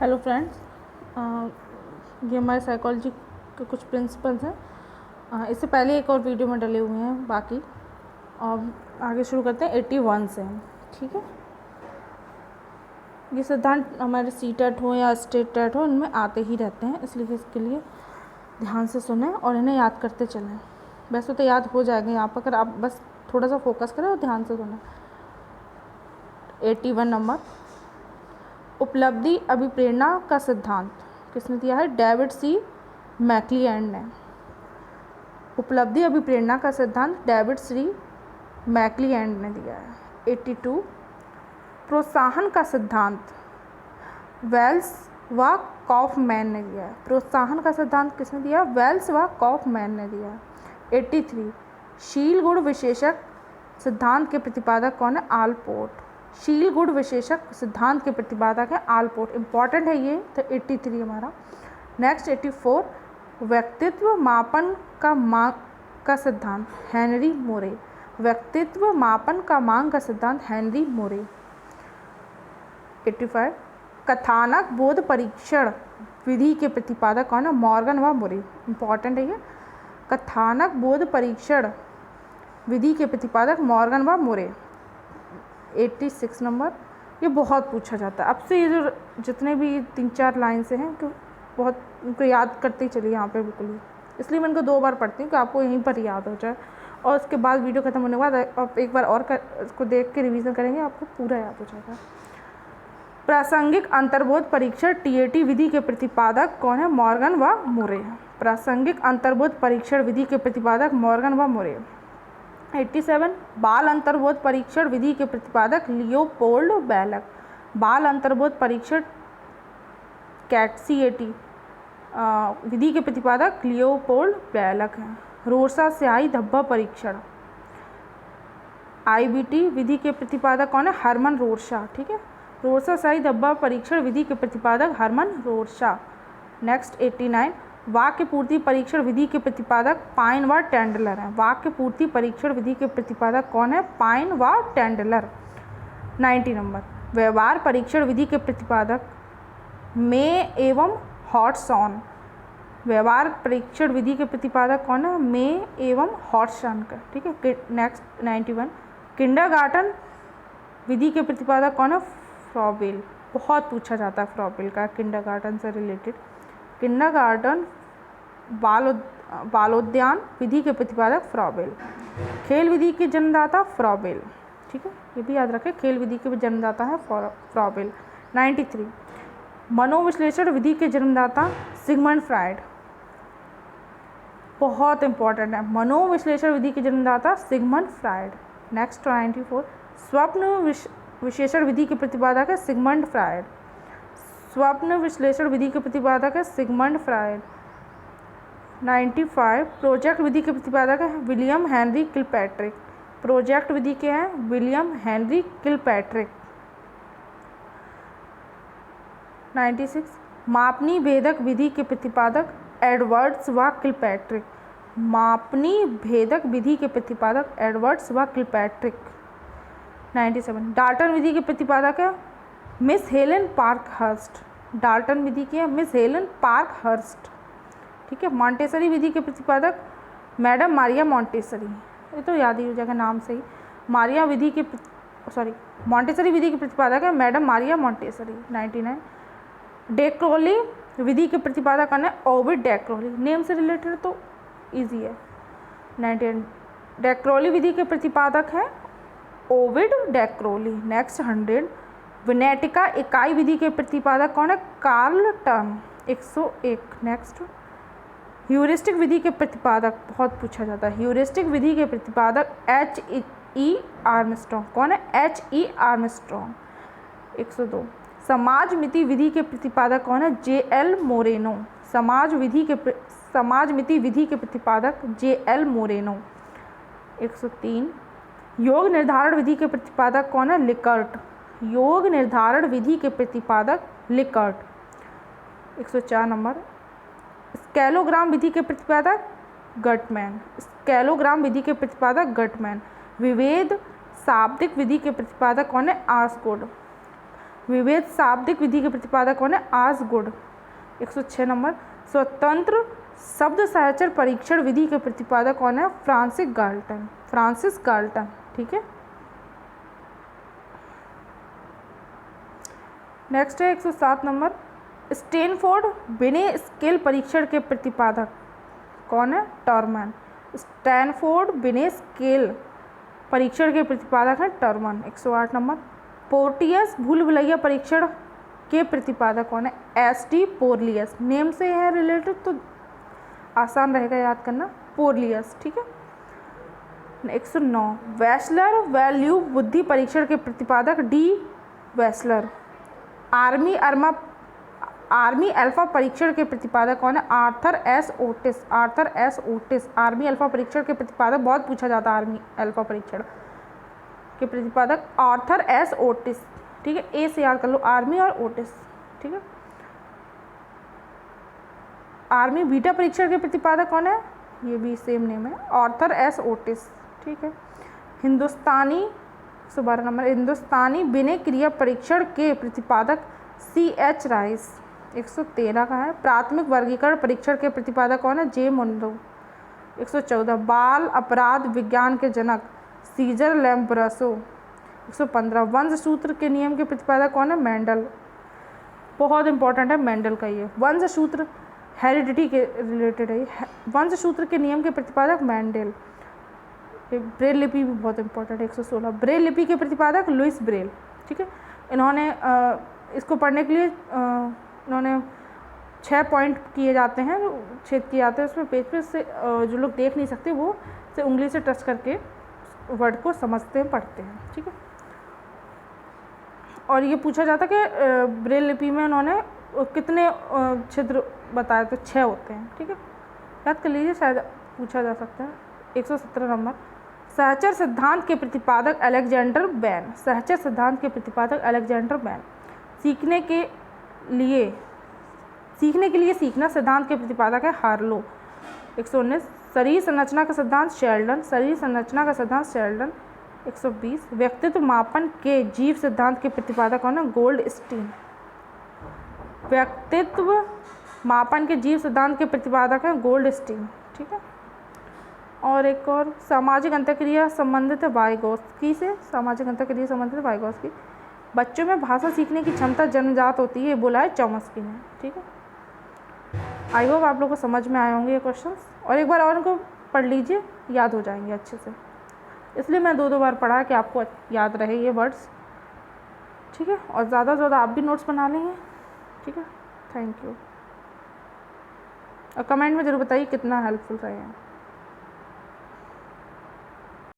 Hello friends, ये हमारे psychology के कुछ प्रिंसिपल्स हैं। इससे पहले एक और वीडियो में डले हुए हैं बाकी, और आगे शुरू करते हैं 81 से हम। ठीक है, ये सिद्धांत हमारे सी-टेट हो या स्टेट-टेट हो, इनमें आते ही रहते हैं, इसलिए इसके लिए ध्यान से सुनें और इन्हें याद करते चलें। वैसे तो याद हो जाएगा यहाँ पर, अगर आप बस थोड़ा सा फोकस करें और ध्यान से सुनें। 81 नंबर, उपलब्धि अभिप्रेरणा का सिद्धांत किसने दिया है? डेविड सी मैक्लिएंड ने। उपलब्धि अभिप्रेरणा का सिद्धांत डेविड सी मैक्लिएंड ने दिया है। 82, प्रोत्साहन का सिद्धांत वेल्स व कॉफमैन ने दिया है। प्रोत्साहन का सिद्धांत किसने दिया? वेल्स व कॉफमैन ने दिया है। 83, शील गुण विशेषक सिद्धांत के प्रतिपादक कौन है? आलपोर्ट। शील गुण विशेषक सिद्धांत के प्रतिपादक है आलपोर्ट। इंपॉर्टेंट है ये, तो 83 हमारा। नेक्स्ट 84, व्यक्तित्व मापन का सिद्धांत हेनरी मोरे। व्यक्तित्व मापन का मांग का सिद्धांत हेनरी मोरे। 85, कथानक बोध परीक्षण विधि के प्रतिपादक कौन है? मॉर्गन व मोरे। इंपॉर्टेंट है ये, कथानक बोध परीक्षण विधि के प्रतिपादक मॉर्गन व मोरे। 86 नंबर, ये बहुत पूछा जाता है आपसे। ये जो जितने भी 3-4 लाइन से हैं, तो बहुत उनको याद करते ही चलिए यहाँ पे बिल्कुल ही, इसलिए मैं इनको 2 बार पढ़ती हूँ कि आपको यहीं पर याद हो जाए, और उसके बाद वीडियो खत्म होने के बाद आप एक बार और इसको देख के रिवीजन करेंगे, आपको पूरा याद हो जाएगा। प्रासंगिक अंतर्बोध परीक्षण TAT विधि के प्रतिपादक कौन है? मॉर्गन व मोरे। प्रासंगिक अंतर्बोध परीक्षण विधि के प्रतिपादक मॉर्गन व मोरे। 87, बाल अंतर्बोध परीक्षण विधि के प्रतिपादक लियोपोल्ड बैलक। बाल अंतर्बोध परीक्षण CAT विधि के प्रतिपादक लियोपोल्ड बैलक हैं। रोरसा स्याही धब्बा परीक्षण IBT विधि के प्रतिपादक कौन है? हरमन रोरसा। ठीक है, रोरसा स्याही धब्बा परीक्षण विधि के प्रतिपादक हरमन रोरसा। नेक्स्ट 89, वाक्य पूर्ति परीक्षण विधि के प्रतिपादक पाइन व टेंडलर हैं। वाक्य पूर्ति परीक्षण विधि के प्रतिपादक कौन है? पाइन व टेंडलर। 90 नंबर, व्यवहार परीक्षण विधि के प्रतिपादक मे एवं हॉटसॉन। व्यवहार परीक्षण विधि के प्रतिपादक कौन है? मे एवं हॉटसॉन का। ठीक है, नेक्स्ट 91, किंडरगार्टन विधि के प्रतिपादक कौन है? फ्रॉबेल। बहुत पूछा जाता है फ्रॉबेल का, किंडरगार्टन से रिलेटेड। किंडरगार्टन बालोद्यान विधि के प्रतिपादक फ्रॉबेल। खेल विधि के जन्मदाता फ्रॉबेल। ठीक है, ये भी याद रखें, खेल विधि के जन्मदाता है फ्रॉबेल। 93, मनोविश्लेषण विधि के जन्मदाता सिगमंड फ्राइड। बहुत इंपॉर्टेंट है, मनोविश्लेषण विधि के जन्मदाता सिगमंड फ्राइड। नेक्स्ट 94, स्वप्न विश्लेषण विधि के प्रतिपादक है सिगमंड फ्राइड। स्वप्न विश्लेषण विधि के प्रतिपादक है सिगमंड फ्राइड। 95, प्रोजेक्ट विधि के प्रतिपादक है विलियम हेनरी किलपैट्रिक। प्रोजेक्ट विधि के हैं विलियम हेनरी किलपैट्रिक। 96, मापनी भेदक विधि के प्रतिपादक एडवर्ड्स व किलपैट्रिक। मापनी भेदक विधि के प्रतिपादक एडवर्ड्स व किलपैट्रिक। 97, डाल्टन विधि के प्रतिपादक है मिस हेलन पार्कहर्स्ट। डाल्टन विधि की है मिस हेलन पार्कहर्स्ट। ठीक है, मॉन्टेसरी विधि के प्रतिपादक मैडम मारिया मॉन्टेसरी। ये तो याद ही हो जाएगा नाम से ही। मॉन्टेसरी विधि के प्रतिपादक है मैडम मारिया मॉन्टेसरी। 99, डेक्रोली विधि के प्रतिपादक कौन है? ओविड डेक्रोली। नेम से रिलेटेड तो इजी है। 98, डेक्रोली विधि के प्रतिपादक है ओविड डेक्रोली। नेक्स्ट 100, विनेटिका इकाई विधि के प्रतिपादक कौन है? कार्ल टर्न। 101। नेक्स्ट, ह्यूरिस्टिक विधि के प्रतिपादक बहुत पूछा जाता है। ह्यूरिस्टिक विधि के प्रतिपादक HE आर्मस्ट्रॉन्ग। कौन है? HE Armstrong. 102, समाज मिति विधि के प्रतिपादक कौन है? JL Moreno. समाज मिति विधि के प्रतिपादक JL मोरेनो। 103, योग निर्धारण विधि के प्रतिपादक कौन है? लिकर्ट। योग निर्धारण विधि के प्रतिपादक लिकर्ट। 104 नंबर, स्केलोग्राम विधि के प्रतिपादक गटमैन। स्केलोग्राम विधि के प्रतिपादक गटमैन। विभेद शाब्दिक विधि के प्रतिपादक कौन है? आस्कोड। विभेद शाब्दिक विधि के प्रतिपादक कौन है? ऑसगुड। 106 नंबर। स्वतंत्र शब्द सहचर परीक्षण विधि के प्रतिपादक कौन है? Francis Galton. ठीक है। नेक्स्ट है 107 नंबर। स्टैनफोर्ड बिने स्केल परीक्षण के प्रतिपादक कौन है? टॉरमैन। स्टैनफोर्ड बिने स्केल परीक्षण के प्रतिपादक है टॉरमैन। 108 नंबर। पोर्टियस भूल भुलैया परीक्षण के प्रतिपादक कौन है? एस.टी. पोर्लियस। नेम से है रिलेटेड तो आसान रहेगा याद करना, पोर्लियस। ठीक है। 109। वेस्लर वैल्यू बुद्धि परीक्षण के प्रतिपादक डी वेस्लर। आर्मी अल्फा परीक्षण के प्रतिपादक कौन है? Arthur S Otis. Army alpha परीक्षण के प्रतिपादक बहुत पूछा जाता है। आर्मी अल्फा परीक्षण के प्रतिपादक आर्थर एस ओटिस। ठीक है, ए से याद कर लो, आर्मी और ओटिस। ठीक है। आर्मी बीटा परीक्षण के प्रतिपादक कौन है? ये भी सेम नेम है, आर्थर एस ओटिस। ठीक है। हिंदुस्तानी 112 नंबर। हिंदुस्तानी विनय क्रिया परीक्षण के प्रतिपादक C.H. राइस। 113 का है। प्राथमिक वर्गीकरण परीक्षण के प्रतिपादक कौन है? जे मुंडो। 114। बाल अपराध विज्ञान के जनक सीजर लैम्ब्रसो। 115। वंश सूत्र के नियम के प्रतिपादक कौन है? मेंडल। बहुत इंपॉर्टेंट है मेंडल का ये। वंश सूत्र हेरिडिटी के रिलेटेड है। वंश सूत्र के नियम के प्रतिपादक मेंडल। ब्रेल लिपि भी बहुत इंपॉर्टेंट है। 116। ब्रेल लिपि के प्रतिपादक लुइस ब्रेल। ठीक है। इन्होंने इसको पढ़ने के लिए इन्होंने 6 पॉइंट किए जाते हैं, छेद किए जाते हैं उसमें पेज पे से। जो लोग देख नहीं सकते वो से उंगली से टच करके वर्ड को समझते हैं, पढ़ते हैं। ठीक है। और ये पूछा जाता कि ब्रेल लिपि में उन्होंने कितने छिद्र बताए, तो 6 होते हैं। ठीक है, याद कर लीजिए, शायद पूछा जा सकता है। 117 नंबर। सहचर सिद्धांत के प्रतिपादक अलेक्जेंडर बैन। सहचर सिद्धांत के प्रतिपादक अलेक्जेंडर बैन। सीखने के लिए सीखना सिद्धांत के प्रतिपादक है हार्लो। 119। शरीर संरचना का सिद्धांत शेल्डन। 120। व्यक्तित्व मापन के जीव सिद्धांत के प्रतिपादक कौन है? गोल्डस्टीन। व्यक्तित्व मापन के जीव सिद्धांत के प्रतिपादक है गोल्डस्टीन। ठीक है। और एक और सामाजिक अंतःक्रिया संबंधित वाइगोत्स्की से। बच्चों में भाषा सीखने की क्षमता जन्मजात होती है, बोला है चॉम्स्की ने। ठीक है। आई होप आप लोगों को समझ में आए होंगे ये क्वेश्चंस, और एक बार और इनको पढ़ लीजिए, याद हो जाएंगे अच्छे से। इसलिए मैं 2 बार पढ़ा कि आपको याद रहे ये वर्ड्स। ठीक है। और ज़्यादा से ज़्यादा आप भी नोट्स बना लेंगे। ठीक है। Thank you. और कमेंट में ज़रूर बताइए कितना हेल्पफुल रहे हैं।